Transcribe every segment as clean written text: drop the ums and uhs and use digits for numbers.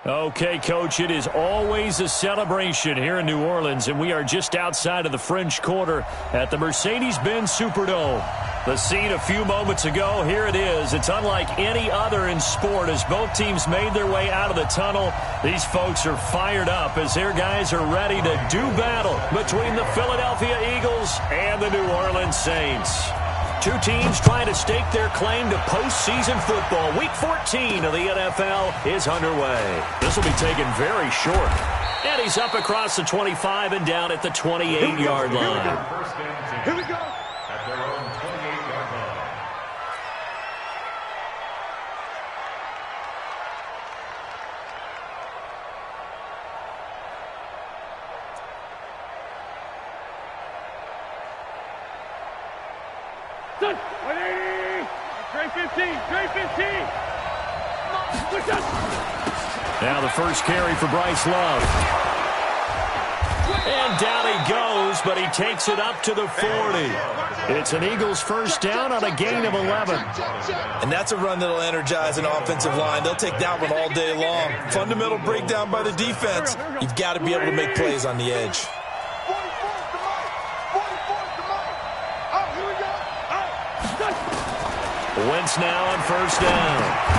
Okay, Coach, it is always a celebration here in New Orleans, and we are just outside of the French Quarter at the Mercedes-Benz Superdome. The scene a few moments ago, here it is. It's unlike any other in sport as both teams made their way out of the tunnel. These folks are fired up as their guys are ready to do battle between the Philadelphia Eagles and the New Orleans Saints. Two teams trying to stake their claim to postseason football. Week 14 of the NFL is underway. This will be taken very short. And he's up across the 25 and down at the 28-yard line. Here we go. At their own 28-yard line. Now the first carry for Bryce Love. And down he goes, but he takes it up to the 40. It's an Eagles first down on a gain of 11. And that's a run that'll energize an offensive line. They'll take that one all day long. Fundamental breakdown by the defense. You've got to be able to make plays on the edge. Wentz now on first down.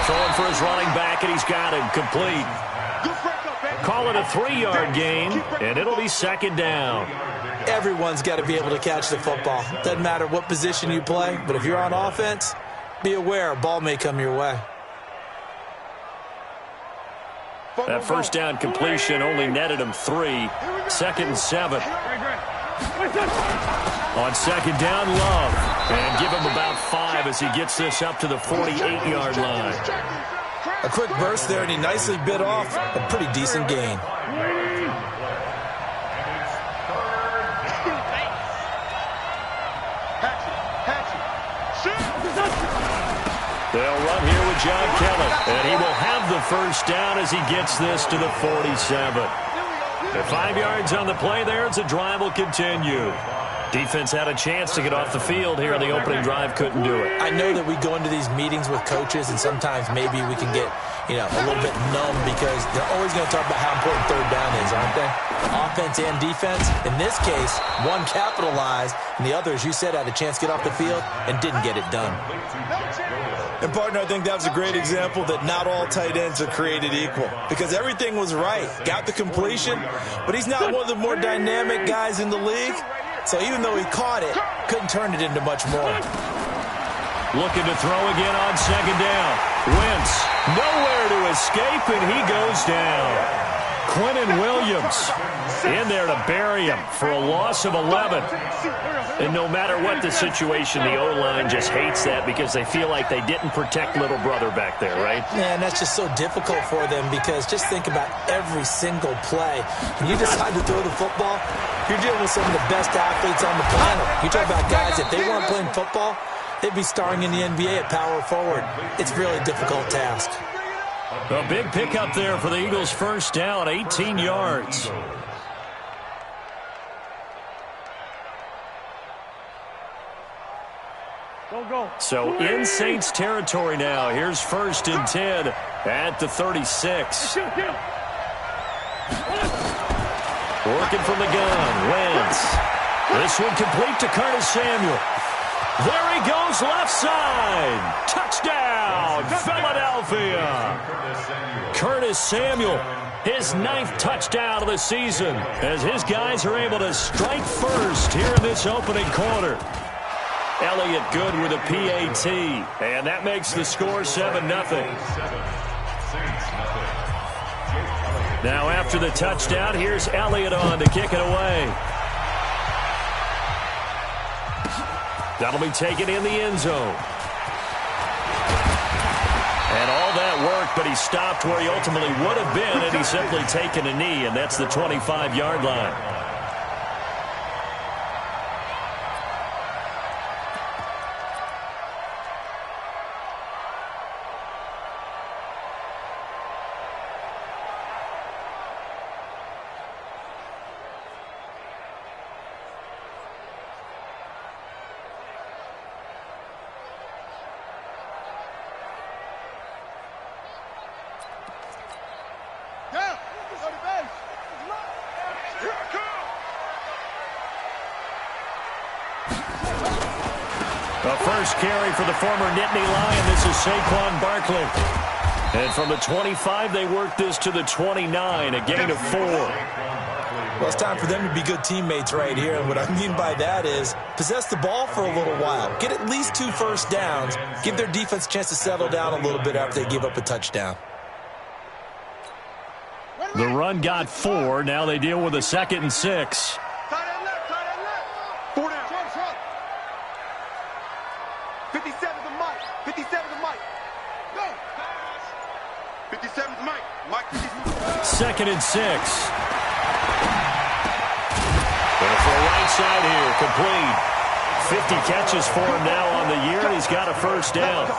Throwing for his running back, and he's got him complete. Call it a 3-yard gain, and it'll be second down. Everyone's got to be able to catch the football. Doesn't matter what position you play, but if you're on offense, be aware a ball may come your way. That first down completion only netted him 3. Second and 7. On second down, Love. And give him about 5 as he gets this up to the 48-yard line. A quick burst there, and he nicely bit off a pretty decent gain. They'll run here with John Kelly, and he will have the first down as he gets this to the 47. At 5 yards on the play there, as the drive will continue. Defense had a chance to get off the field here in the opening drive, couldn't do it. I know that we go into these meetings with coaches, and sometimes maybe we can get, a little bit numb because they're always going to talk about how important third down is, aren't they? Offense and defense. In this case, one capitalized, and the other, as you said, had a chance to get off the field and didn't get it done. And, partner, I think that was a great example that not all tight ends are created equal because everything was right. Got the completion, but he's not one of the more dynamic guys in the league. So even though he caught it, couldn't turn it into much more. Looking to throw again on second down. Wentz, nowhere to escape, and he goes down. Quinnen Williams in there to bury him for a loss of 11. And no matter what the situation, the O-line just hates that because they feel like they didn't protect little brother back there, right? Man, that's just so difficult for them because just think about every single play. When you decide to throw the football, you're dealing with some of the best athletes on the planet. You talk about guys, if they weren't playing football, they'd be starring in the NBA at power forward. It's a really difficult task. A big pickup there for the Eagles first down, 18 yards. So in Saints territory now. Here's first and 10 at the 36. Working from the gun, Wentz. This one complete to Curtis Samuel. There he goes, left side. Touchdown, Philadelphia. Curtis Samuel, his 9th touchdown of the season, as his guys are able to strike first here in this opening quarter. Elliott good with a PAT, and that makes the score 7-0. Now after the touchdown, here's Elliott on to kick it away. That'll be taken in the end zone. And all that work, but he stopped where he ultimately would have been, and he's simply taken a knee, and that's the 25-yard line. The first carry for the former Nittany Lion. This is Saquon Barkley. And from the 25, they work this to the 29, a gain of 4. Well, it's time for them to be good teammates right here. And what I mean by that is possess the ball for a little while. Get at least 2 first downs. Give their defense a chance to settle down a little bit after they give up a touchdown. The run got 4. Now they deal with a 2nd and 6. 4 down. 57 to Mike. 57 to Mike. Go. 57 to Mike. Mike. 2nd and 6. Going for a right side here, complete. 50 catches for him now on the year, and he's got a first down.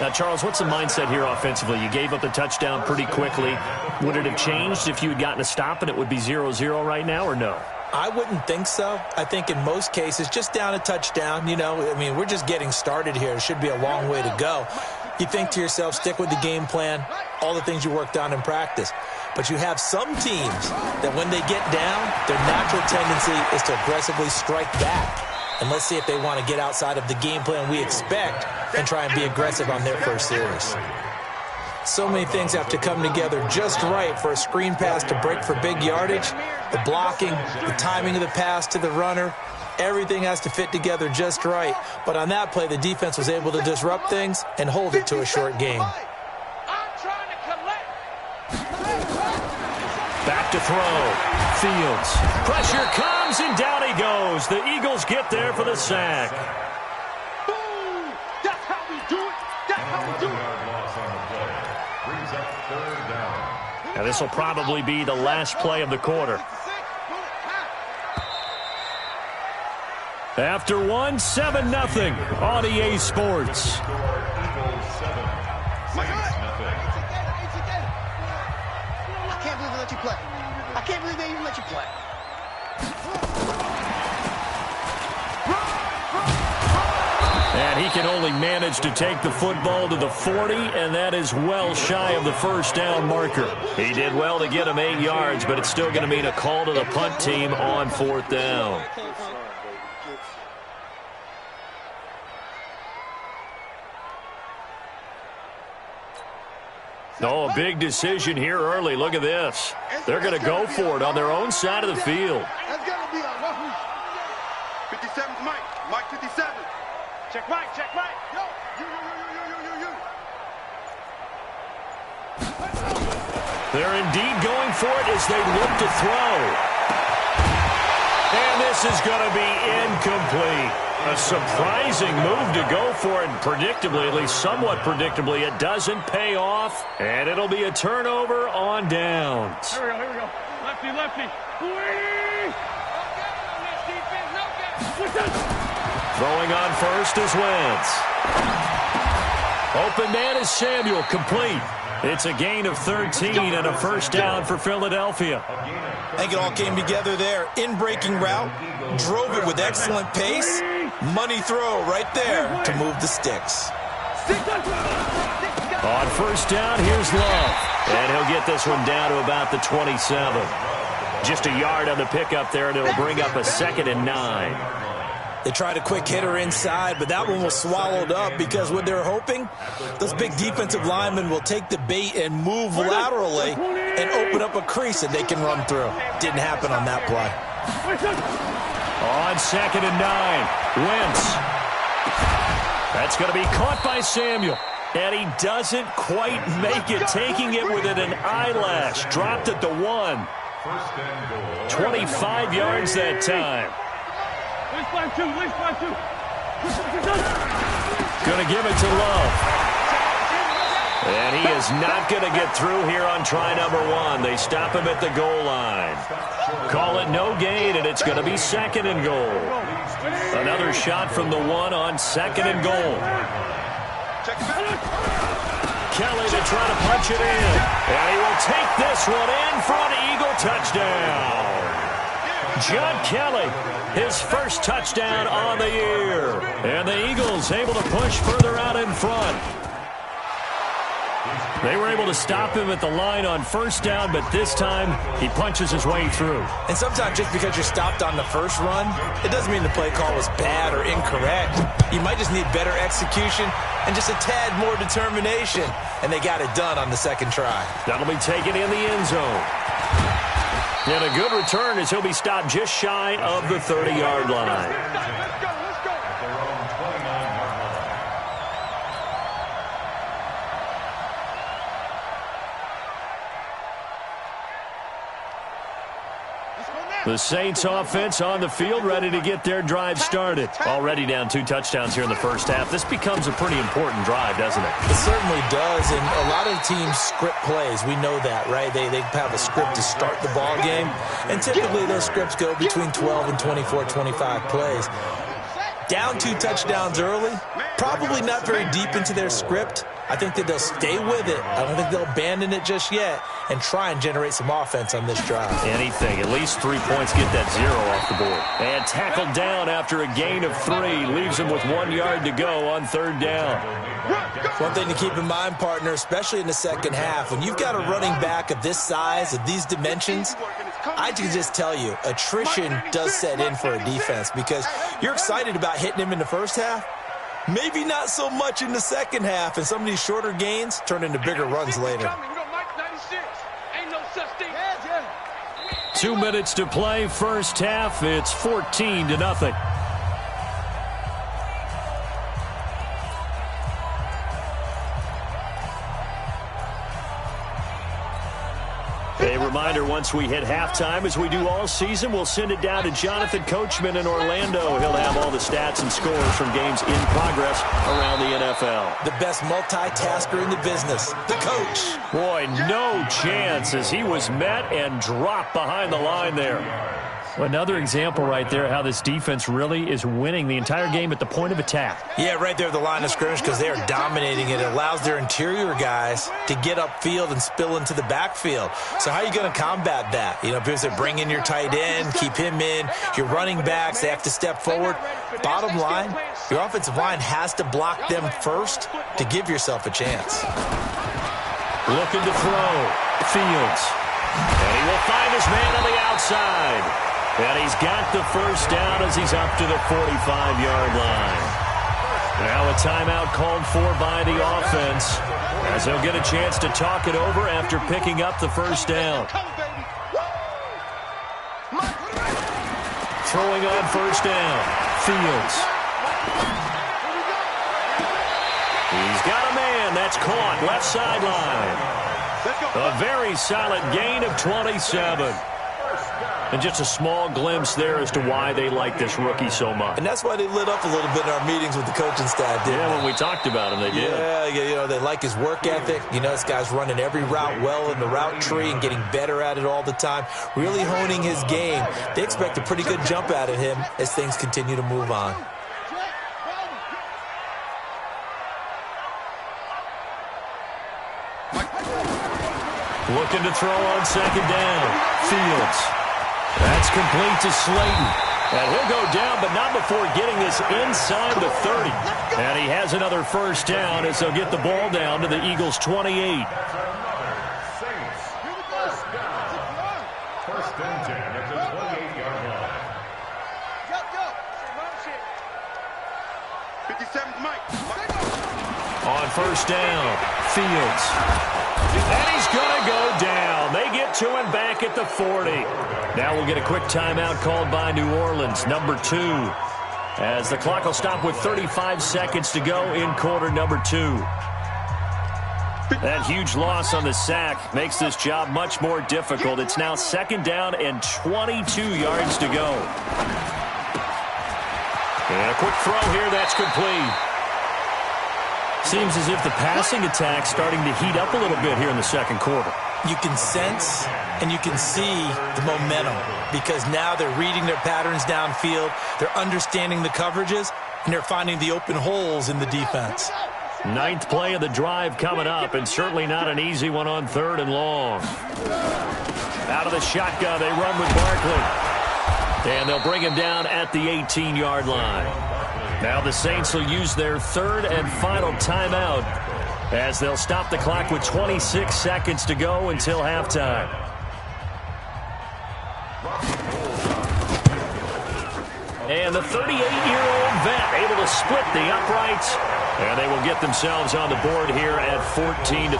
Now, Charles, what's the mindset here offensively? You gave up the touchdown pretty quickly. Would it have changed if you had gotten a stop and it would be 0-0 right now, or no? I wouldn't think so. I think in most cases, just down a touchdown, you know, I mean, we're just getting started here. It should be a long way to go. You think to yourself, stick with the game plan, all the things you worked on in practice. But you have some teams that when they get down, their natural tendency is to aggressively strike back. And let's see if they want to get outside of the game plan we expect and try and be aggressive on their first series. So many things have to come together just right for a screen pass to break for big yardage. The blocking, the timing of the pass to the runner, everything has to fit together just right. But on that play, the defense was able to disrupt things and hold it to a short game. Back to throw. Fields. Pressure comes, and down he goes. The Eagles get there for the sack. Boom! That's how we do it. That's how we do it. Now, this will probably be the last play of the quarter. After 1, 7-0 on EA Sports. I can't believe they let you play. I can't believe they even let you play. And he can only manage to take the football to the 40, and that is well shy of the first down marker. He did well to get him 8 yards, but it's still going to mean a call to the punt team on 4th down. Oh, a big decision here early. Look at this. They're going to go for it on their own side of the field. That's got to be a 57's Mike. Mike 57. Check Mike. Check Mike. Yo. You. They're indeed going for it as they look to throw. And this is going to be incomplete. A surprising move to go for it, and predictably, at least somewhat predictably, it doesn't pay off, and it'll be a turnover on downs. Here we go. Lefty. Throwing on first is Wentz. Open man is Samuel, complete. It's a gain of 13 and a first down for Philadelphia. I think it all came together there. In-breaking route, drove it with excellent pace. Money throw right there to move the sticks. On first down, here's Love. And he'll get this one down to about the 27. Just a yard on the pickup there, and it'll bring up a 2nd and 9. They tried a quick hitter inside, but that one was swallowed up because what they're hoping, those big defensive linemen will take the bait and move laterally and open up a crease that they can run through. Didn't happen on that play. On 2nd and 9, Wentz. That's going to be caught by Samuel. And he doesn't quite make it, taking it within an eyelash. Dropped at the 1. 25 yards that time. Going to give it to Love. And he is not going to get through here on try number 1. They stop him at the goal line. Call it no gain, and it's going to be 2nd and goal. Another shot from the 1 on 2nd and goal. Kelly to try to punch it in. And he will take this one in for an Eagle touchdown. John Kelly, his first touchdown on the year. And the Eagles able to push further out in front. They were able to stop him at the line on first down, but this time he punches his way through. And sometimes just because you're stopped on the first run, it doesn't mean the play call was bad or incorrect. You might just need better execution and just a tad more determination. And they got it done on the second try. That'll be taken in the end zone. And a good return as he'll be stopped just shy of the 30-yard line. Let's go, let's go. At their own 29-yard line. The Saints offense on the field, ready to get their drive started. Already down 2 touchdowns here in the first half. This becomes a pretty important drive, doesn't it? It certainly does, and a lot of teams script plays. We know that, right? They have a script to start the ball game, and typically those scripts go between 12 and 24, 25 plays. Down 2 touchdowns early, probably not very deep into their script. I think that they'll stay with it. I don't think they'll abandon it just yet and try and generate some offense on this drive. Anything. At least 3 points, get that 0 off the board. And tackled down after a gain of 3. Leaves him with 1 yard to go on third down. One thing to keep in mind, partner, especially in the second half, when you've got a running back of this size, of these dimensions, I can just tell you, attrition does set in for a defense because you're excited about hitting him in the first half. Maybe not so much in the second half, and some of these shorter gains turn into bigger runs later. 2 minutes to play, first half. It's 14-0. A reminder, once we hit halftime, as we do all season, we'll send it down to Jonathan Coachman in Orlando. He'll have all the stats and scores from games in progress around the NFL. The best multitasker in the business, the coach. Boy, no chance as he was met and dropped behind the line there. Another example right there how this defense really is winning the entire game at the point of attack. Yeah, right there at the line of scrimmage because they are dominating it. It allows their interior guys to get upfield and spill into the backfield. So how are you going to combat that? You know, because they bring in your tight end, keep him in. Your running backs, they have to step forward. Bottom line, your offensive line has to block them first to give yourself a chance. Looking to throw. Fields. And he will find his man on the outside. And he's got the first down as he's up to the 45-yard line. Now a timeout called for by the offense as he'll get a chance to talk it over after picking up the first down. Throwing on first down. Fields. He's got a man. That's caught. Left sideline. A very solid gain of 27. And just a small glimpse there as to why they like this rookie so much. And that's why they lit up a little bit in our meetings with the coaching staff, didn't they? When we talked about him, they did. Yeah, you know, they like his work ethic. You know, this guy's running every route well in the route tree and getting better at it all the time, really honing his game. They expect a pretty good jump out of him as things continue to move on. Looking to throw on second down. Fields. That's complete to Slayton. And he'll go down, but not before getting this inside the 30. And he has another first down as they'll get the ball down to the Eagles' 28. Saints. First and 10 at the 28-yard line. 57, Mike. On first down, Fields. And he's going to go down. They get to him back at the 40. Now we'll get a quick timeout called by New Orleans, number 2. As the clock will stop with 35 seconds to go in quarter number 2. That huge loss on the sack makes this job much more difficult. It's now second down and 22 yards to go. And a quick throw here, that's complete. Seems as if the passing attack's starting to heat up a little bit here in the second quarter. You can sense and you can see the momentum because now they're reading their patterns downfield, they're understanding the coverages, and they're finding the open holes in the defense. 9th play of the drive coming up, and certainly not an easy one on third and long. Out of the shotgun, they run with Barkley. And they'll bring him down at the 18-yard line. Now the Saints will use their third and final timeout as they'll stop the clock with 26 seconds to go until halftime. And the 38-year-old vet able to split the uprights, and they will get themselves on the board here at 14-3.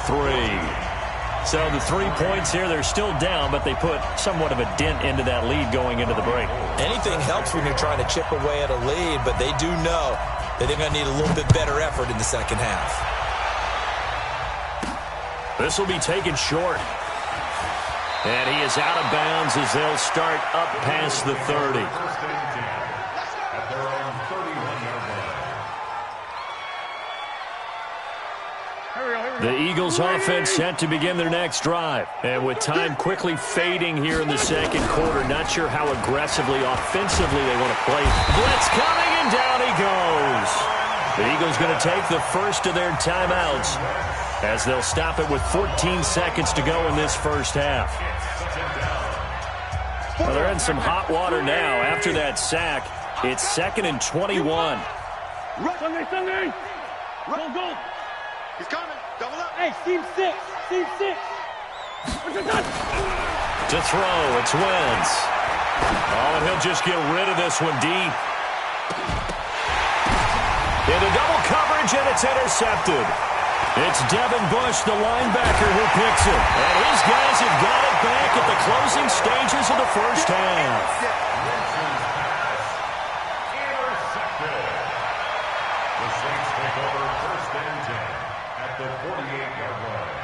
So the 3 points here, they're still down, but they put somewhat of a dent into that lead going into the break. Anything helps when you're trying to chip away at a lead, but they do know that they're going to need a little bit better effort in the second half. This will be taken short. And he is out of bounds as they'll start up past the 30. At their own 31-yard line. The Eagles offense set to begin their next drive. And with time quickly fading here in the second quarter, not sure how aggressively, offensively they want to play. Blitz coming, and down he goes. The Eagles going to take the first of their timeouts as they'll stop it with 14 seconds to go in this first half. Well, they're in some hot water now. After that sack, it's 2nd and 21. Sunday. Go. He's coming. Double up. Hey, seam 6. To throw, it's Wentz. Oh, and he'll just get rid of this one deep. Into double coverage, and it's intercepted. It's Devin Bush, the linebacker, who picks it. And his guys have got it back at the closing stages of the first half. Intercepted. The Saints take over 1st and 10 at the 48-yard line.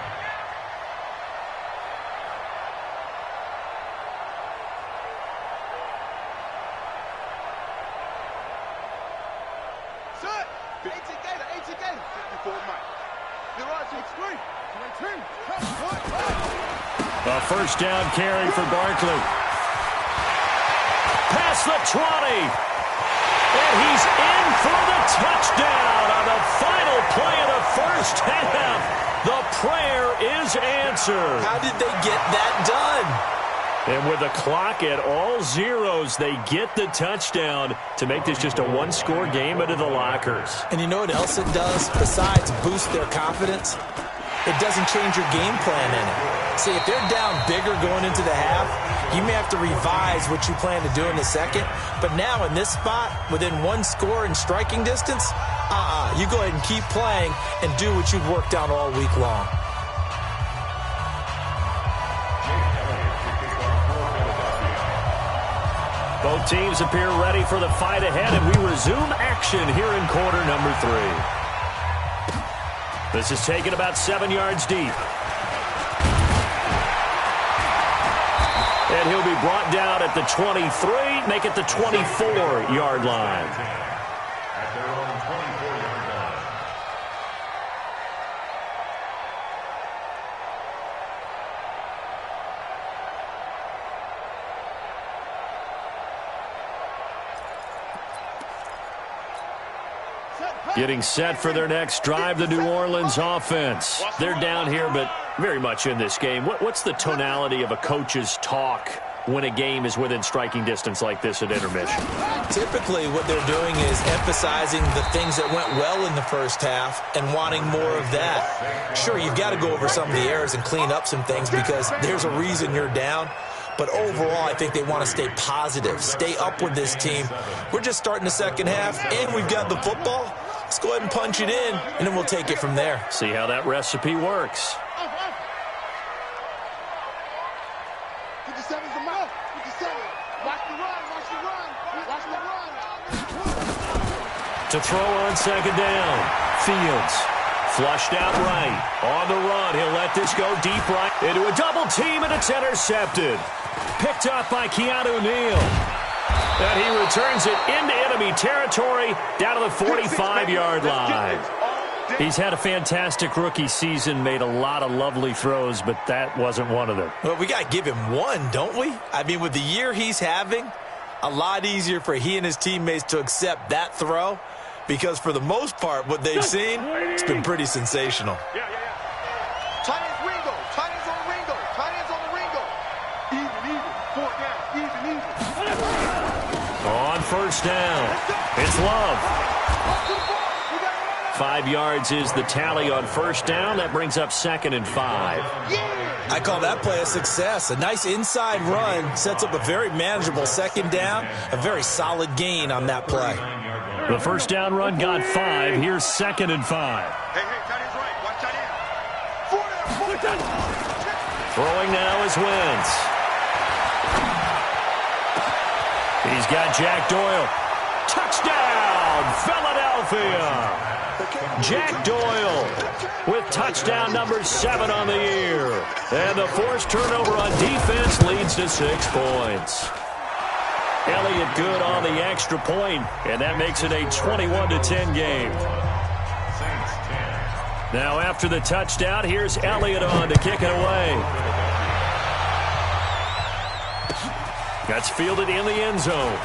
Set. 18 Gator. 54 Mike. A first down carry for Barkley. Past the 20. And he's in for the touchdown on the final play of the first half. The prayer is answered. How did they get that done? And with the clock at all zeros, they get the touchdown to make this just a one-score game into the lockers. And you know what else it does? Besides boost their confidence, it doesn't change your game plan in it. See, if they're down bigger going into the half, you may have to revise what you plan to do in the second. But now in this spot, within one score in striking distance, you go ahead and keep playing and do what you've worked on all week long. Both teams appear ready for the fight ahead, and we resume action here in quarter number 3. This is taken about 7 yards deep. And he'll be brought down at the 23, make it the 24-yard line. At their own 24-yard line. Getting set for their next drive, the New Orleans offense. They're down here, but very much in this game. What's the tonality of a coach's talk when a game is within striking distance like this at intermission? Typically, what they're doing is emphasizing the things that went well in the first half and wanting more of that. Sure, you've got to go over some of the errors and clean up some things because there's a reason you're down. But overall, I think they want to stay positive, stay up with this team. We're just starting the second half, and we've got the football. Let's go ahead and punch it in, and then we'll take it from there. See how that recipe works. 57's the mouth. 57. Watch the run. To throw on second down. Fields. Flushed out right. On the run. He'll let this go deep right. Into a double team, and it's intercepted. Picked up by Keanu Neal. And he returns it into enemy territory down to the 45-yard line. He's had a fantastic rookie season, made a lot of lovely throws, but that wasn't one of them. Well, we got to give him one, don't we? I mean, with the year he's having, a lot easier for he and his teammates to accept that throw because for the most part, what they've seen, it's been pretty sensational. Yeah. Tight ends Ringo. Tight ends on the Ringo. Tight ends on the Ringo. Even. 4 down. Even. On first down, it's Love. 5 yards is the tally on first down. That brings up 2nd and 5. I call that play a success. A nice inside run sets up a very manageable 2nd down. A very solid gain on that play. The first down run got 5. Here's 2nd and 5. Hey, tight end's right. Watch tight end. Throwing now is Wentz. He's got Jack Doyle. Touchdown, Philadelphia. Jack Doyle with touchdown number 7 on the year. And the forced turnover on defense leads to 6 points. Elliott good on the extra point, and that makes it a 21-10 game. Now after the touchdown, here's Elliott on to kick it away. That's fielded in the end zone.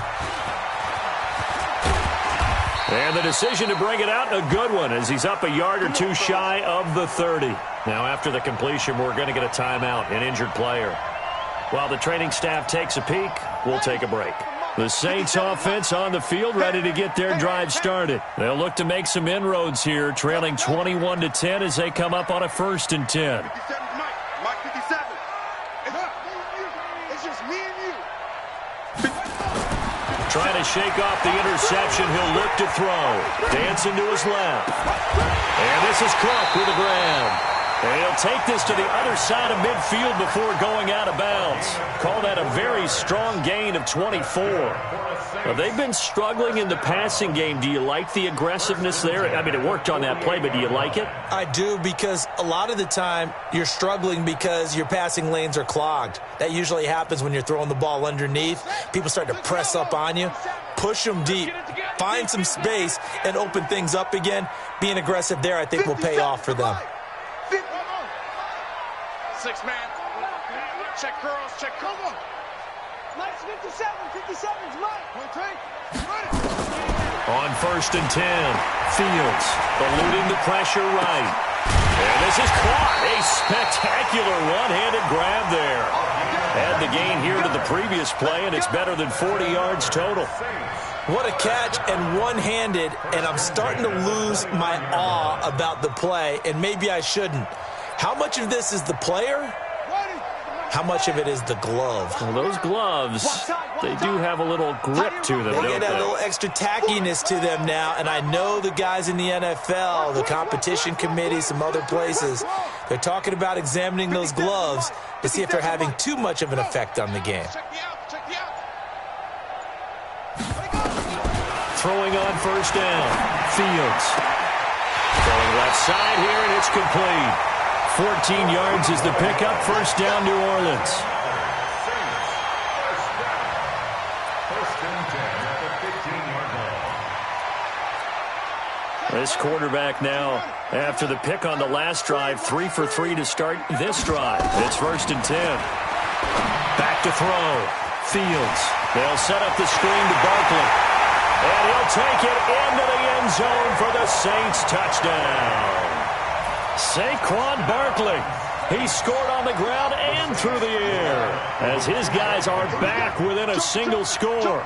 And the decision to bring it out, a good one, as he's up a yard or 2 shy of the 30. Now after the completion, we're going to get a timeout, an injured player. While the training staff takes a peek, we'll take a break. The Saints offense on the field, ready to get their drive started. They'll look to make some inroads here, trailing 21-10 as they come up on a 1st and 10. Mike 57. It's just me and you. Trying to shake off the interception. He'll look to throw. Dancing to his left. And this is Clark with a grab. And he'll take this to the other side of midfield before going out of bounds. Call that a very strong gain of 24. Now, they've been struggling in the passing game. Do you like the aggressiveness there? I mean, it worked on that play, but do you like it? I do, because a lot of the time you're struggling because your passing lanes are clogged. That usually happens when you're throwing the ball underneath. People start to press up on you. Push them deep. Find some space and open things up again. Being aggressive there, I think, will pay off for them. 6-man. Check curls, check cover. Mike's 57. 57's Mike. On 1st and 10, Fields eluding the pressure right. And this is caught. A spectacular one-handed grab there. Add the gain here to the previous play, and it's better than 40 yards total. What a catch, and one-handed, and I'm starting to lose my awe about the play, and maybe I shouldn't. How much of this is the player? How much of it is the glove? Well, those gloves, they do have a little grip to them, They don't get that they? little extra tackiness to them now, and I know the guys in the NFL, the competition committee, some other places, they're talking about examining those gloves to see if they're having too much of an effect on the game. Throwing on 1st down, Fields. Throwing left side here, and it's complete. 14 yards is the pickup. 1st down, New Orleans. First and 10 at the 15-yard line. This quarterback now, after the pick on the last drive, 3 for 3 to start this drive. It's 1st and 10. Back to throw. Fields. They'll set up the screen to Barkley. And he'll take it into the end zone for the Saints touchdown. Saquon Barkley. He scored on the ground and through the air as his guys are back within a single score.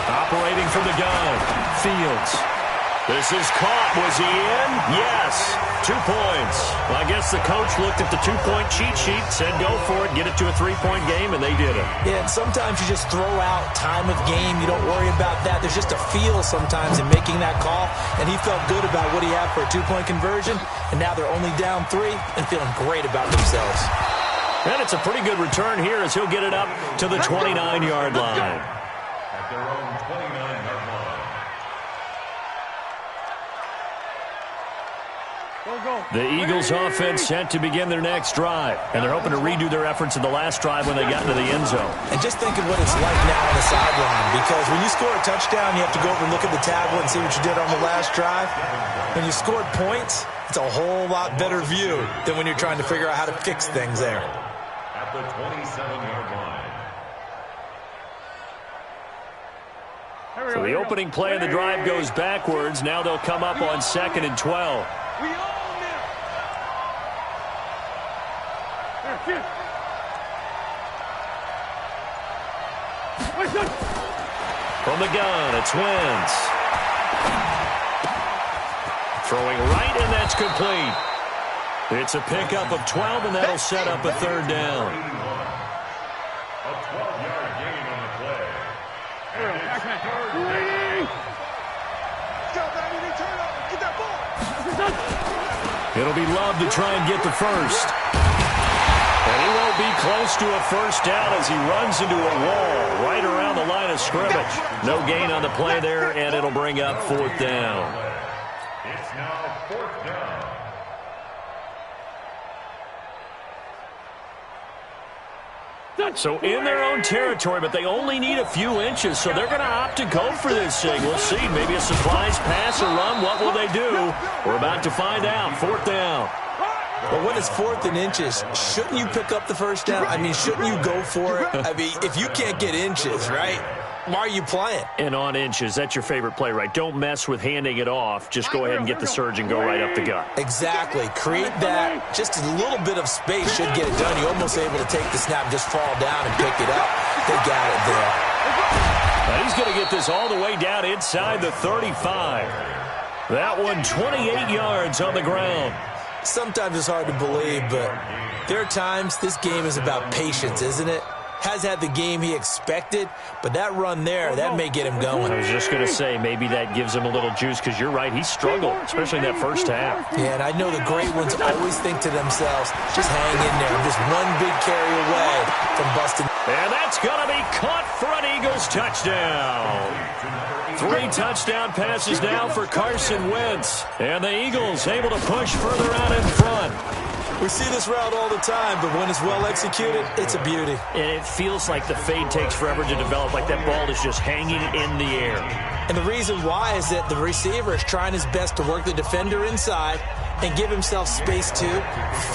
Operating from the gun, Fields. This is caught. Was he in? Yes. 2 points. Well, I guess the coach looked at the 2-point cheat sheet, said go for it, get it to a 3-point game, and they did it. Yeah, and sometimes you just throw out time of game. You don't worry about that. There's just a feel sometimes in making that call, and he felt good about what he had for a 2-point conversion, and now they're only down 3 and feeling great about themselves. And it's a pretty good return here as he'll get it up to the 29-yard line. At their own 29-yard line. The Eagles offense set to begin their next drive, and they're hoping to redo their efforts in the last drive when they got into the end zone. And just think of what it's like now on the sideline, because when you score a touchdown, you have to go over and look at the tablet and see what you did on the last drive. When you scored points, it's a whole lot better view than when you're trying to figure out how to fix things there. At the 27-yard line. So the opening play of the drive goes backwards. Now they'll come up on 2nd and 12. From the gun, it's Wentz. Throwing right, and that's complete. It's a pickup of 12, and that'll set up a third down. A 12-yard gain on the play. And it's third down. Get that ball. It'll be Love to try and get the first. And he won't be close to a first down as he runs into a wall right around the line of scrimmage. No gain on the play there, and it'll bring up 4th down. It's now 4th down. So in their own territory, but they only need a few inches, so they're going to opt to go for this thing. We'll see. Maybe a surprise pass or run. What will they do? We're about to find out. 4th down. But when it's 4th and inches, shouldn't you pick up the first down? I mean, shouldn't you go for it? I mean, if you can't get inches, right, why are you playing? And on inches, that's your favorite play, right? Don't mess with handing it off. Just go ahead and get the surge and go right up the gut. Exactly. Create that. Just a little bit of space should get it done. You're almost able to take the snap and just fall down and pick it up. They got it there. Now he's going to get this all the way down inside the 35. That one 28 yards on the ground. Sometimes it's hard to believe, but there are times this game is about patience, isn't it? Has had the game he expected, but that run there, that may get him going. I was just going to say, maybe that gives him a little juice, because you're right, he struggled, especially in that first half. Yeah, and I know the great ones always think to themselves, just hang in there. I'm just one big carry away from busting. And that's going to be caught for an Eagles touchdown. 3 touchdown passes now for Carson Wentz. And the Eagles able to push further out in front. We see this route all the time, but when it's well executed, it's a beauty. And it feels like the fade takes forever to develop, like that ball is just hanging in the air. And the reason why is that the receiver is trying his best to work the defender inside and give himself space to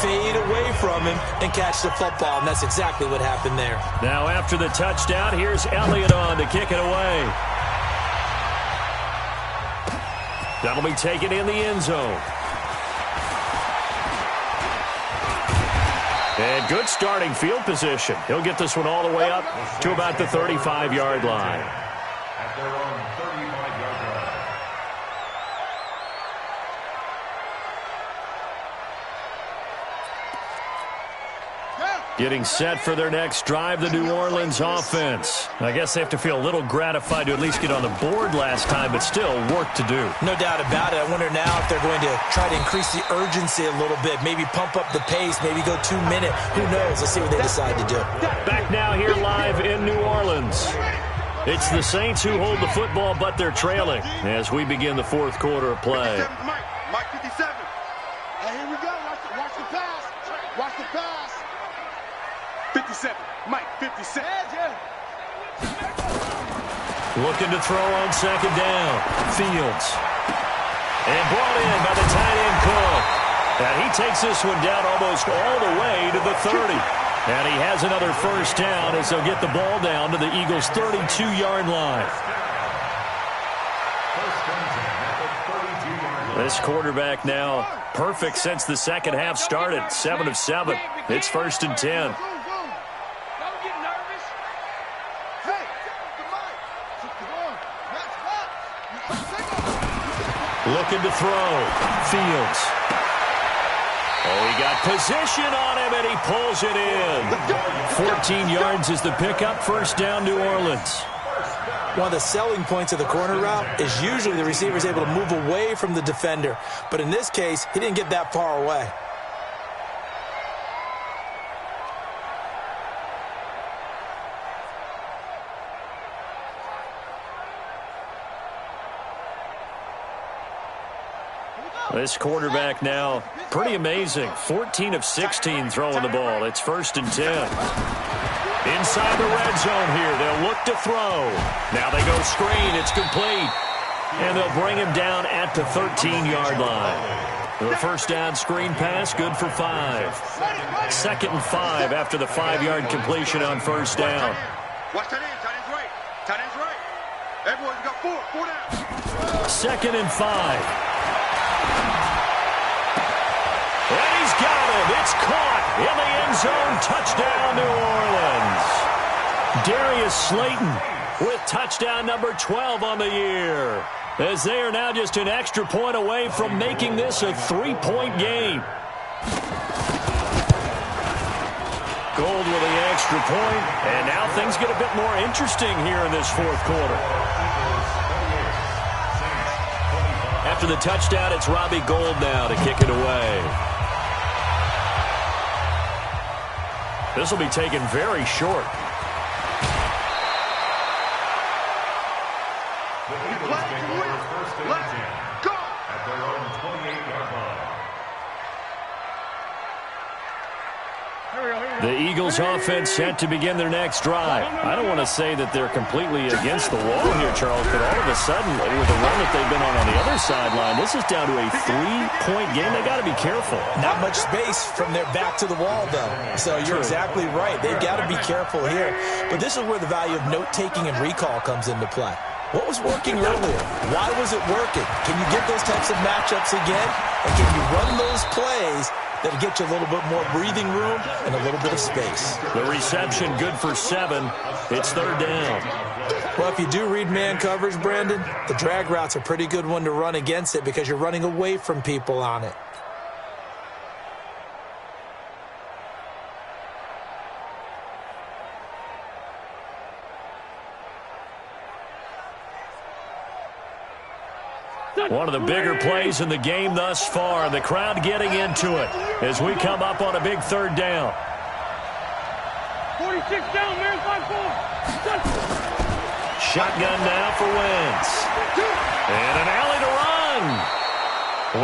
fade away from him and catch the football, and that's exactly what happened there. Now after the touchdown, here's Elliott on to kick it away. That'll be taken in the end zone. And good starting field position. He'll get this one all the way up to about the 35-yard line. At their own 35-yard line. Getting set for their next drive, the New Orleans offense. I guess they have to feel a little gratified to at least get on the board last time, but still work to do. No doubt about it. I wonder now if they're going to try to increase the urgency a little bit, maybe pump up the pace, maybe go 2-minute. Who knows? Let's see what they decide to do. Back now here live in New Orleans. It's the Saints who hold the football, but they're trailing as we begin the 4th quarter of play. Mike 57. And here we go. Watch the pass. Watch the pass. 57. Mike 57. Looking to throw on 2nd down. Fields. And brought in by the tight end Cook. And he takes this one down almost all the way to the 30. And he has another first down as they'll get the ball down to the Eagles' 32-yard line. This quarterback now perfect since the second half started. 7 of 7. It's 1st and 10. Looking to throw. Fields. Oh, he got position on him, and he pulls it in. 14 yards is the pickup. First down, New Orleans. One of the selling points of the corner route is usually the receiver is able to move away from the defender. But in this case, he didn't get that far away. This quarterback now, pretty amazing. 14 of 16 throwing the ball. It's 1st and 10. Inside the red zone here. They'll look to throw. Now they go screen. It's complete. And they'll bring him down at the 13-yard line. The first down screen pass, good for 5. 2nd and 5 after the 5-yard completion on first down. Watch tight end. Tight end's right. Tight end's right. Everyone's got 4 down. 2nd and 5. And he's got it. It's caught in the end zone. Touchdown, New Orleans. Darius Slayton with touchdown number 12 on the year, as they are now just an extra point away from making this a 3-point game. Gold with the extra point, and now things get a bit more interesting here in this 4th quarter. After the touchdown, it's Robbie Gould now to kick it away. This will be taken very short. The Eagles take over 1st and 10 at their own 28-yard line. The Eagles offense set to begin their next drive. I don't want to say that they're completely against the wall here, Charles, but all of a sudden, with the run that they've been on the other sideline, this is down to a 3-point game. They got to be careful. Not much space from their back to the wall, though. So you're exactly right. They've got to be careful here. But this is where the value of note-taking and recall comes into play. What was working earlier? Why was it working? Can you get those types of matchups again? And can you run those plays that'll get you a little bit more breathing room and a little bit of space? The reception good for 7. It's 3rd down. Well, if you do read man coverage, Brandon, the drag route's a pretty good one to run against it because you're running away from people on it. One of the bigger plays in the game thus far. The crowd getting into it as we come up on a big 3rd down. 46 down, man, 5-4. Shotgun now for Wentz. And an alley to run.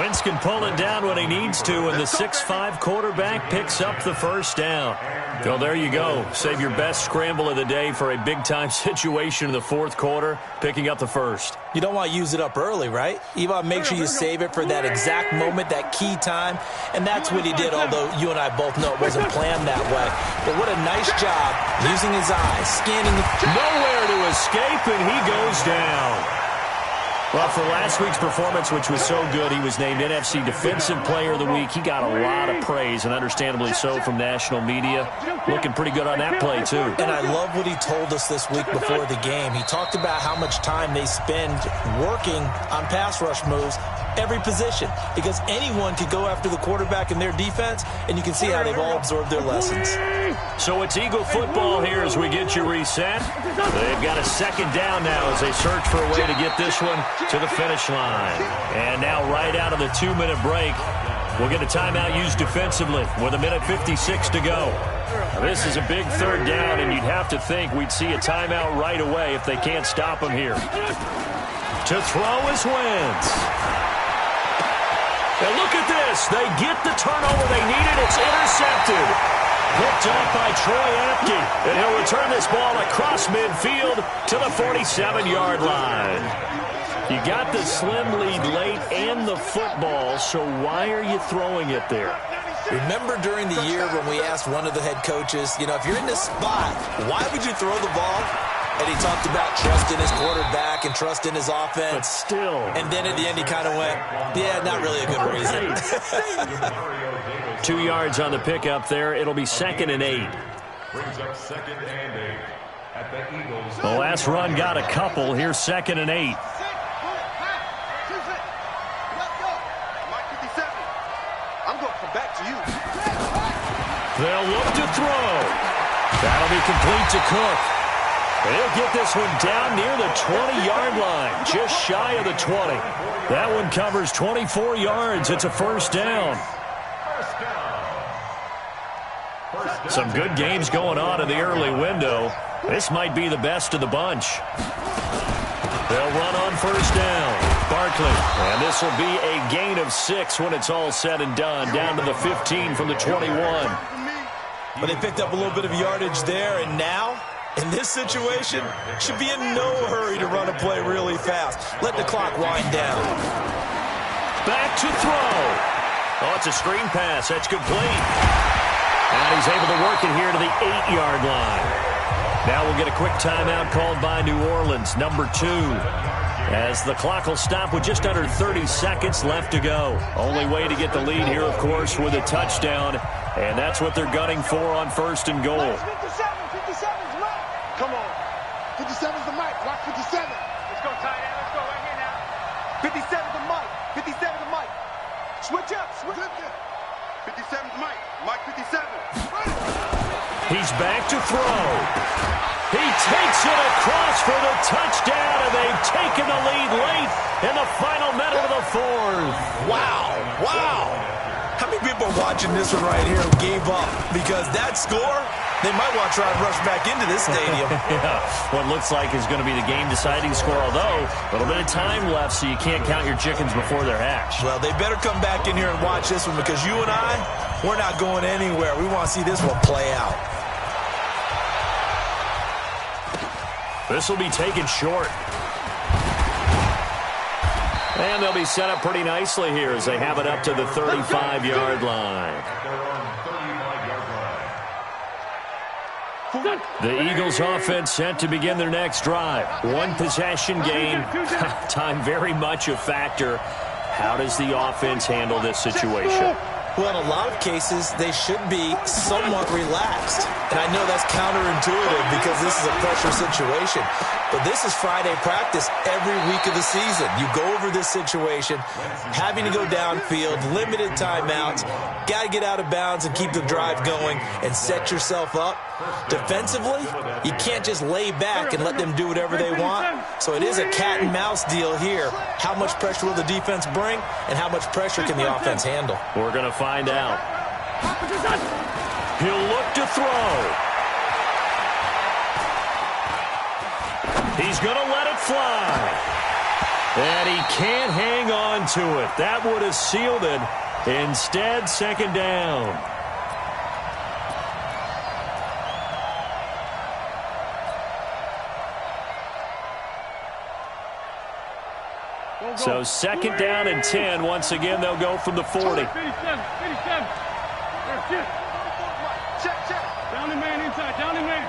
Wentz can pull it down when he needs to, and the 6'5" quarterback picks up the first down. Well, there you go. Save your best scramble of the day for a big-time situation in the 4th quarter, picking up the first. You don't want to use it up early, right? You want to make sure you save it for that exact moment, that key time, and that's what he did, although you and I both know it wasn't planned that way. But what a nice job using his eyes, scanning. Nowhere to escape, and he goes down. Well, for last week's performance, which was so good, he was named NFC Defensive Player of the Week. He got a lot of praise, and understandably so, from national media. Looking pretty good on that play, too. And I love what he told us this week before the game. He talked about how much time they spend working on pass rush moves, every position, because anyone could go after the quarterback in their defense, and you can see how they've all absorbed their lessons. So it's Eagle football here as we get you reset. They've got a 2nd down now as they search for a way to get this one to the finish line. And now right out of the 2-minute break, we'll get a timeout used defensively with 1:56 to go. Now, this is a big 3rd down, and you'd have to think we'd see a timeout right away if they can't stop him here. To throw is Wentz. Now look at this. They get the turnover they needed. It's intercepted. Picked up by Troy Apke. And he'll return this ball across midfield to the 47-yard line. You got the slim lead late and the football, so why are you throwing it there? Remember during the year when we asked one of the head coaches, if you're in this spot, why would you throw the ball? And he talked about trust in his quarterback and trust in his offense. But still. And then at the end he kind of went, yeah, not really a good reason. 2 yards on the pickup there. It'll be 2nd and 8. Brings up 2nd and 8 at the Eagles. The last run got a couple. Here's 2nd and 8. I'm going to come back to you. They'll look to throw. That'll be complete to Cook. They'll get this one down near the 20-yard line, just shy of the 20. That one covers 24 yards. It's a first down. Some good games going on in the early window. This might be the best of the bunch. They'll run on first down. Barkley. And this will be a gain of 6 when it's all said and done. Down to the 15 from the 21. But they picked up a little bit of yardage there, and now, in this situation, should be in no hurry to run a play really fast. Let the clock wind down. Back to throw. Oh, it's a screen pass. That's complete. And he's able to work it here to the 8-yard line. Now we'll get a quick timeout called by New Orleans, number 2. As the clock will stop with just under 30 seconds left to go. Only way to get the lead here, of course, with a touchdown. And that's what they're gunning for on first and goal. 57's Mike. Come on. 57's the Mike. Watch 57. Let's go, tight end. Let's go right here now. 57's the Mike. 57's the Mike. Switch up. Switch up. 57's Mike. Mike 57. He's back to throw. He takes it across for the touchdown, and they've taken the lead late in the final minute of the 4th. Wow. Wow. How many people are watching this one right here who gave up? Because that score, they might want to try and rush back into this stadium. Yeah, what looks like is going to be the game-deciding score, although a little bit of time left, so you can't count your chickens before they're hatched. Well, they better come back in here and watch this one, because you and I, we're not going anywhere. We want to see this one play out. This will be taken short. And they'll be set up pretty nicely here as they have it up to the 35-yard line. The Eagles offense set to begin their next drive. One possession game. Time very much a factor. How does the offense handle this situation? Well, in a lot of cases, they should be somewhat relaxed. And I know that's counterintuitive because this is a pressure situation. But this is Friday practice every week of the season. You go over this situation, having to go downfield, limited timeouts, got to get out of bounds and keep the drive going and set yourself up. Defensively, you can't just lay back and let them do whatever they want. So it is a cat and mouse deal here. How much pressure will the defense bring, and how much pressure can the offense handle? We're going to find out. He'll look to throw. He's going to let it fly. And he can't hang on to it. That would have sealed it. Instead, second down. So second down and 10. Once again, they'll go from the 40. 57. Check. Down the man inside. Down the man.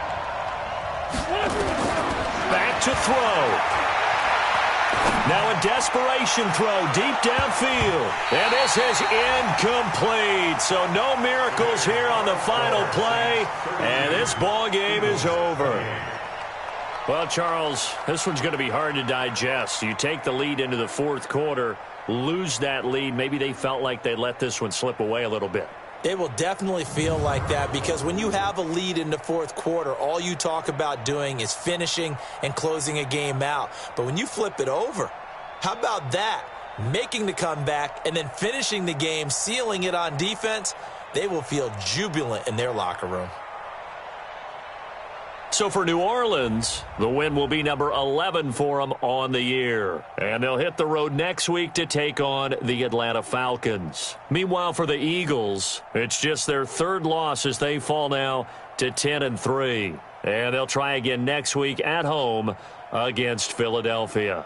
Back to throw. Now a desperation throw deep downfield. And this is incomplete. So no miracles here on the final play. And this ball game is over. Well, Charles, this one's going to be hard to digest. You take the lead into the 4th quarter, lose that lead. Maybe they felt like they let this one slip away a little bit. It will definitely feel like that, because when you have a lead in the 4th quarter, all you talk about doing is finishing and closing a game out. But when you flip it over, how about that? Making the comeback and then finishing the game, sealing it on defense, they will feel jubilant in their locker room. So for New Orleans, the win will be number 11 for them on the year. And they'll hit the road next week to take on the Atlanta Falcons. Meanwhile, for the Eagles, it's just their 3rd loss as they fall now to 10-3. And they'll try again next week at home against Philadelphia.